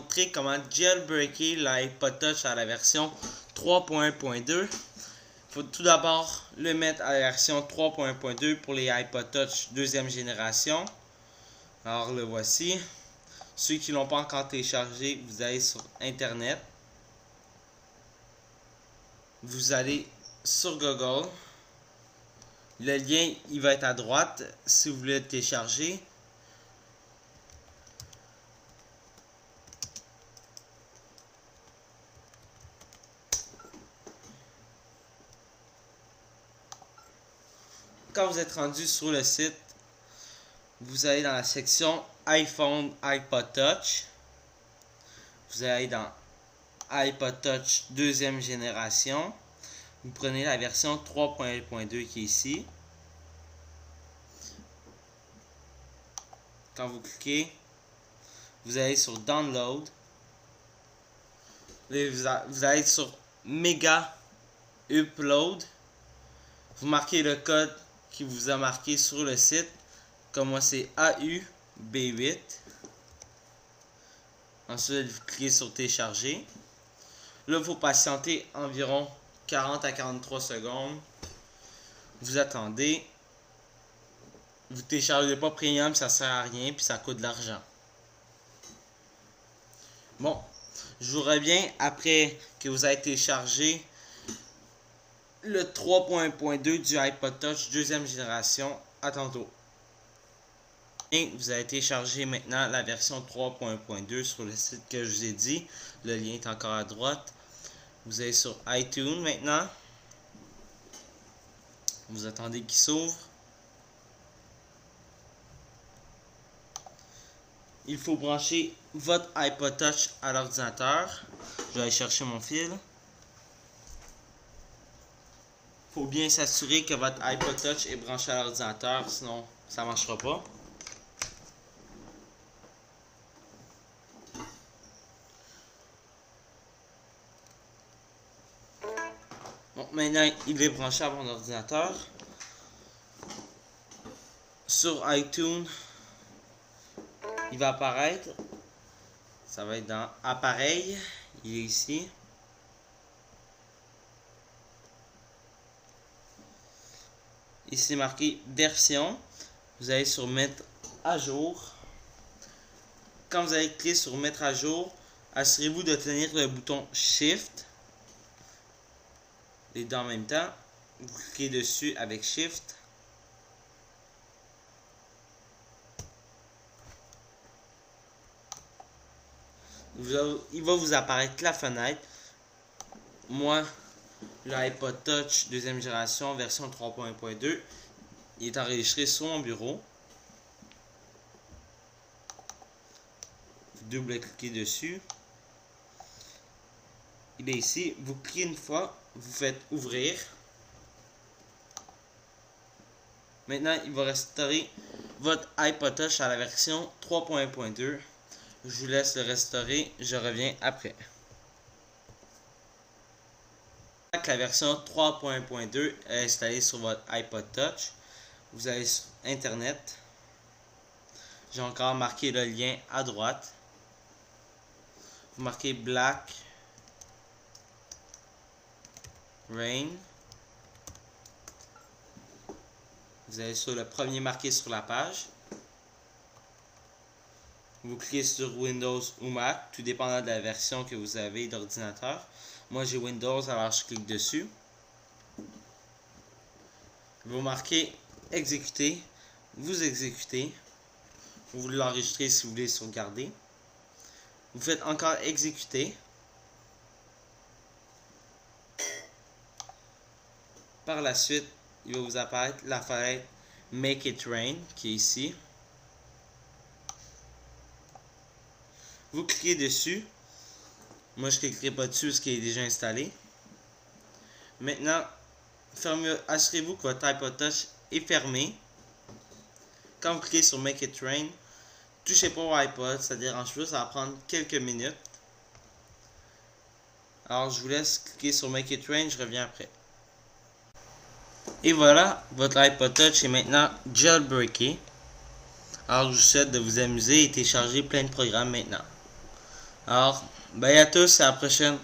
Montrer comment jailbreaker l'iPod Touch à la version 3.1.2. Il faut tout d'abord le mettre à la version 3.1.2 pour les iPod Touch deuxième génération. Alors le voici. Ceux qui ne l'ont pas encore téléchargé, vous allez sur internet. Vous allez sur Google. Le lien il va être à droite si vous voulez le télécharger. Quand vous êtes rendu sur le site, vous allez dans la section iPhone, iPod Touch. Vous allez dans iPod Touch deuxième génération. Vous prenez la version 3.1.2 qui est ici. Quand vous cliquez, vous allez sur Download. Vous allez sur Mega Upload. Vous marquez le code qui vous a marqué sur le site. Comme moi, c'est AUB8. Ensuite, vous cliquez sur télécharger. Là, il faut patienter environ 40 à 43 secondes. Vous attendez. Vous téléchargez pas Premium, ça sert à rien, puis ça coûte de l'argent. Bon, je vous reviens après que vous avez téléchargé le 3.1.2 du iPod Touch deuxième génération. À tantôt. Et vous allez télécharger maintenant la version 3.1.2 sur le site que je vous ai dit. Le lien est encore à droite. Vous allez sur iTunes maintenant. Vous attendez qu'il s'ouvre. Il faut brancher votre iPod Touch à l'ordinateur. Je vais aller chercher mon fil. Il faut bien s'assurer que votre iPod Touch est branché à l'ordinateur, sinon ça ne marchera pas. Bon, maintenant il est branché à mon ordinateur. Sur iTunes, il va apparaître. Ça va être dans Appareil. Il est ici. Ici marqué version. Vous allez sur mettre à jour. Quand vous allez cliquer sur mettre à jour, assurez-vous de tenir le bouton Shift. Les deux en même temps. Vous cliquez dessus avec Shift. Il va vous apparaître la fenêtre. Moi, l'iPod Touch deuxième génération version 3.1.2 il est enregistré sur mon bureau. Vous double-cliquez dessus. Il est ici. Vous cliquez une fois, vous faites ouvrir. Maintenant, il va restaurer votre iPod Touch à la version 3.1.2. Je vous laisse le restaurer. Je reviens après. La version 3.1.2 est installée sur votre iPod Touch. Vous allez sur Internet. J'ai encore marqué le lien à droite. Vous marquez Black Rain. Vous allez sur le premier marqué sur la page. Vous cliquez sur Windows ou Mac, tout dépendant de la version que vous avez d'ordinateur. Moi j'ai Windows, alors je clique dessus. Vous marquez exécuter, vous exécutez. Vous l'enregistrez si vous voulez sauvegarder. Vous faites encore exécuter. Par la suite, il va vous apparaître la fenêtre Make It Rain qui est ici. Vous cliquez dessus. Moi, je ne cliquerai pas dessus parce qu'il est déjà installé. Maintenant, assurez-vous que votre iPod Touch est fermé. Quand vous cliquez sur Make It Rain, touchez pas au iPod, ça ne dérange pas, ça va prendre quelques minutes. Alors, je vous laisse cliquer sur Make It Rain, je reviens après. Et voilà, votre iPod Touch est maintenant jailbreaké. Alors, je vous souhaite de vous amuser et télécharger plein de programmes maintenant. Alors, bye à tous, à la prochaine.